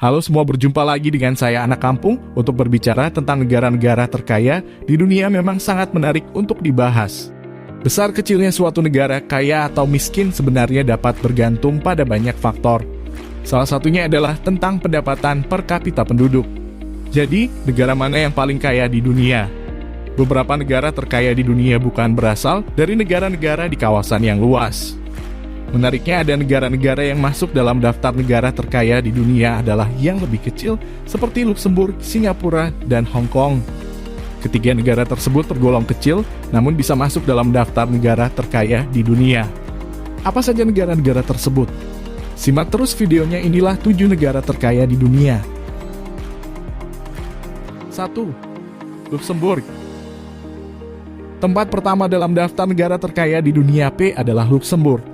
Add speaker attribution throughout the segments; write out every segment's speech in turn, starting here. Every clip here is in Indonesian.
Speaker 1: Halo semua, berjumpa lagi dengan saya Anak Kampung untuk berbicara tentang negara-negara terkaya di dunia. Memang sangat menarik untuk dibahas. Besar kecilnya suatu negara, kaya atau miskin, sebenarnya dapat bergantung pada banyak faktor. Salah satunya adalah tentang pendapatan per kapita penduduk. Jadi, negara mana yang paling kaya di dunia? Beberapa negara terkaya di dunia bukan berasal dari negara-negara di kawasan yang luas. Menariknya, ada negara-negara yang masuk dalam daftar negara terkaya di dunia adalah yang lebih kecil, seperti Luxembourg, Singapura, dan Hong Kong. Ketiga negara tersebut tergolong kecil, namun bisa masuk dalam daftar negara terkaya di dunia. Apa saja negara-negara tersebut? Simak terus videonya, inilah 7 negara terkaya di dunia. 1. Luxembourg. Tempat pertama dalam daftar negara terkaya di dunia P adalah Luxembourg.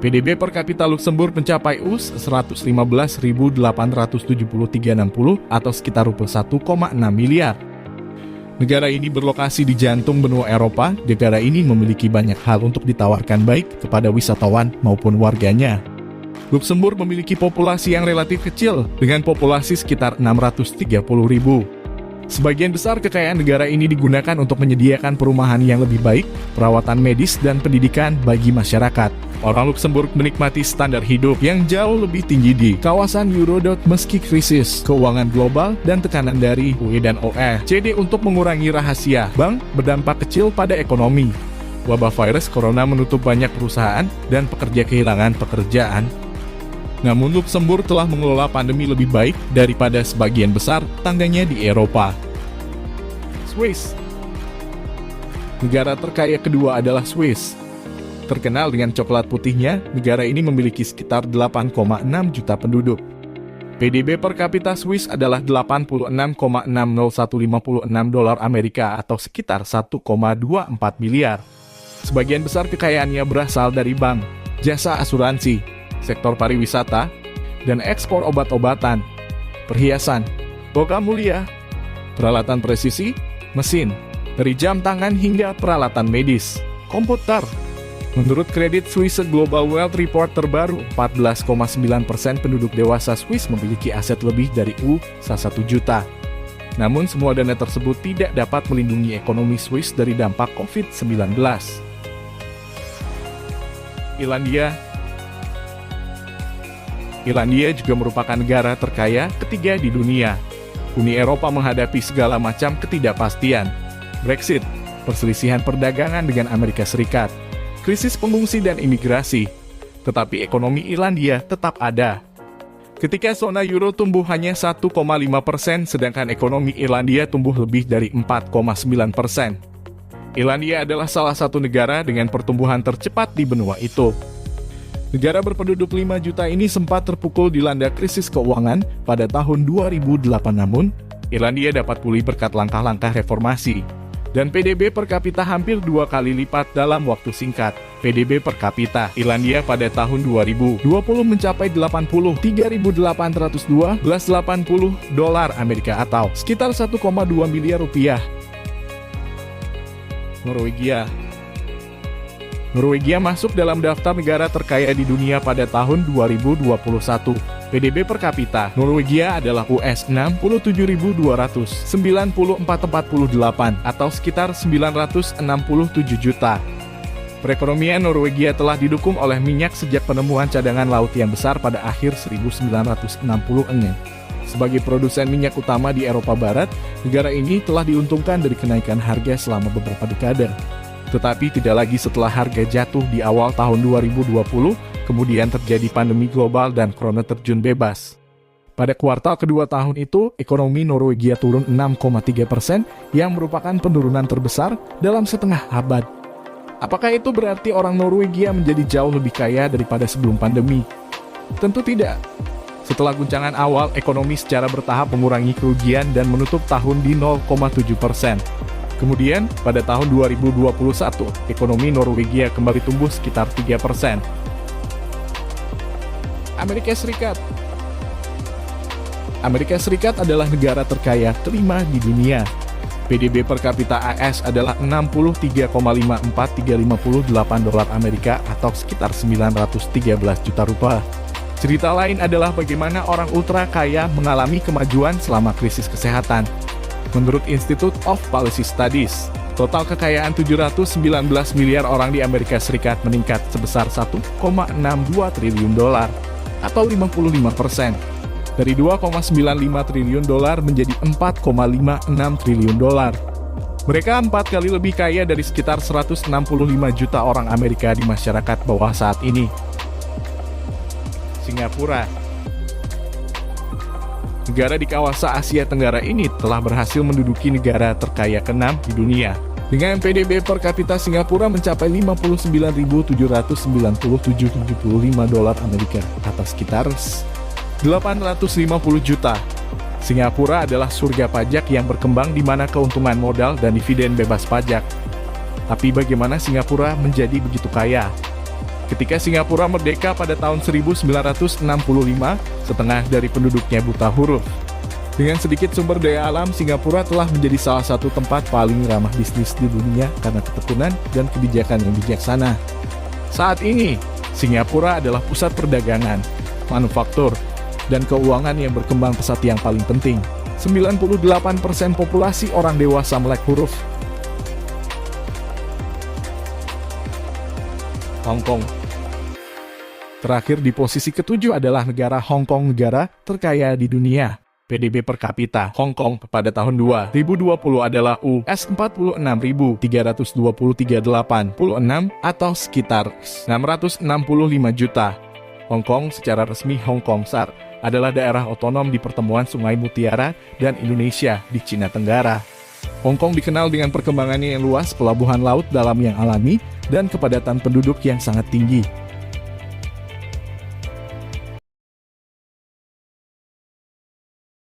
Speaker 1: PDB per kapita Luxembourg mencapai US 115.873,60 atau sekitar Rp1,6 miliar. Negara ini berlokasi di jantung benua Eropa. Negara ini memiliki banyak hal untuk ditawarkan baik kepada wisatawan maupun warganya. Luxembourg memiliki populasi yang relatif kecil dengan populasi sekitar 630.000. Sebagian besar kekayaan negara ini digunakan untuk menyediakan perumahan yang lebih baik, perawatan medis, dan pendidikan bagi masyarakat. Orang Luxembourg menikmati standar hidup yang jauh lebih tinggi di kawasan Eurodot meski krisis keuangan global dan tekanan dari UE dan OECD untuk mengurangi rahasia bank berdampak kecil pada ekonomi. Wabah virus corona menutup banyak perusahaan dan pekerja kehilangan pekerjaan. Namun Luxembourg telah mengelola pandemi lebih baik daripada sebagian besar tetangganya di Eropa. Swiss. Negara terkaya kedua adalah Swiss. Terkenal dengan coklat putihnya, negara ini memiliki sekitar 8,6 juta penduduk. PDB per kapita Swiss adalah 86,60156 dolar Amerika atau sekitar 1,24 miliar. Sebagian besar kekayaannya berasal dari bank, jasa asuransi, sektor pariwisata, dan ekspor obat-obatan, perhiasan, logam mulia, peralatan presisi, mesin, dari jam tangan hingga peralatan medis, komputer. Menurut Credit Suisse Global Wealth Report terbaru, 14,9% penduduk dewasa Swiss memiliki aset lebih dari US$1 juta. Namun semua dana tersebut tidak dapat melindungi ekonomi Swiss dari dampak COVID-19. Irlandia juga merupakan negara terkaya ketiga di dunia. Uni Eropa menghadapi segala macam ketidakpastian. Brexit, perselisihan perdagangan dengan Amerika Serikat, krisis pengungsi dan imigrasi. Tetapi ekonomi Irlandia tetap ada. Ketika zona euro tumbuh hanya 1,5%, sedangkan ekonomi Irlandia tumbuh lebih dari 4,9%. Irlandia adalah salah satu negara dengan pertumbuhan tercepat di benua itu. Negara berpenduduk 5 juta ini sempat terpukul dilanda krisis keuangan pada tahun 2008, namun Irlandia dapat pulih berkat langkah-langkah reformasi. Dan PDB per kapita hampir 2 kali lipat dalam waktu singkat. PDB per kapita Irlandia pada tahun 2020 mencapai 83.812,80 dolar Amerika atau sekitar 1,2 miliar rupiah. Norwegia masuk dalam daftar negara terkaya di dunia pada tahun 2021. PDB per kapita Norwegia adalah US 67.294,48 atau sekitar 967 juta. Perekonomian Norwegia telah didukung oleh minyak sejak penemuan cadangan laut yang besar pada akhir 1960-an. Sebagai produsen minyak utama di Eropa Barat, negara ini telah diuntungkan dari kenaikan harga selama beberapa dekade. Tetapi tidak lagi setelah harga jatuh di awal tahun 2020, kemudian terjadi pandemi global dan corona terjun bebas. Pada kuartal kedua tahun itu, ekonomi Norwegia turun 6,3%, yang merupakan penurunan terbesar dalam setengah abad. Apakah itu berarti orang Norwegia menjadi jauh lebih kaya daripada sebelum pandemi? Tentu tidak. Setelah guncangan awal, ekonomi secara bertahap mengurangi kerugian dan menutup tahun di 0,7%. Kemudian, pada tahun 2021, ekonomi Norwegia kembali tumbuh sekitar 3%. Amerika Serikat adalah negara terkaya kelima di dunia. PDB per kapita AS adalah 63,54358 dolar Amerika atau sekitar 913 juta rupiah. Cerita lain adalah bagaimana orang ultra kaya mengalami kemajuan selama krisis kesehatan. Menurut Institute of Policy Studies, total kekayaan 719 miliar orang di Amerika Serikat meningkat sebesar 1,62 triliun dolar atau 55%. Dari 2,95 triliun dolar menjadi 4,56 triliun dolar. Mereka 4 kali lebih kaya dari sekitar 165 juta orang Amerika di masyarakat bawah saat ini. Singapura. Negara di kawasan Asia Tenggara ini telah berhasil menduduki negara terkaya ke-6 di dunia. Dengan PDB per kapita Singapura mencapai 59.797,75 dolar Amerika atau sekitar 850 juta. Singapura adalah surga pajak yang berkembang di mana keuntungan modal dan dividen bebas pajak. Tapi bagaimana Singapura menjadi begitu kaya? Ketika Singapura merdeka pada tahun 1965, setengah dari penduduknya buta huruf. Dengan sedikit sumber daya alam, Singapura telah menjadi salah satu tempat paling ramah bisnis di dunia karena ketekunan dan kebijakan yang bijaksana. Saat ini, Singapura adalah pusat perdagangan, manufaktur, dan keuangan yang berkembang pesat yang paling penting. 98% populasi orang dewasa melek huruf. Hong Kong. Terakhir di posisi ke-7 adalah negara Hong Kong, negara terkaya di dunia. PDB per kapita Hong Kong pada tahun 2020 adalah US 46.323,86 atau sekitar 665 juta. Hong Kong secara resmi Hong Kong SAR adalah daerah otonom di pertemuan Sungai Mutiara dan Indonesia di Cina Tenggara. Hong Kong dikenal dengan perkembangannya yang luas, pelabuhan laut dalam yang alami, dan kepadatan penduduk yang sangat tinggi.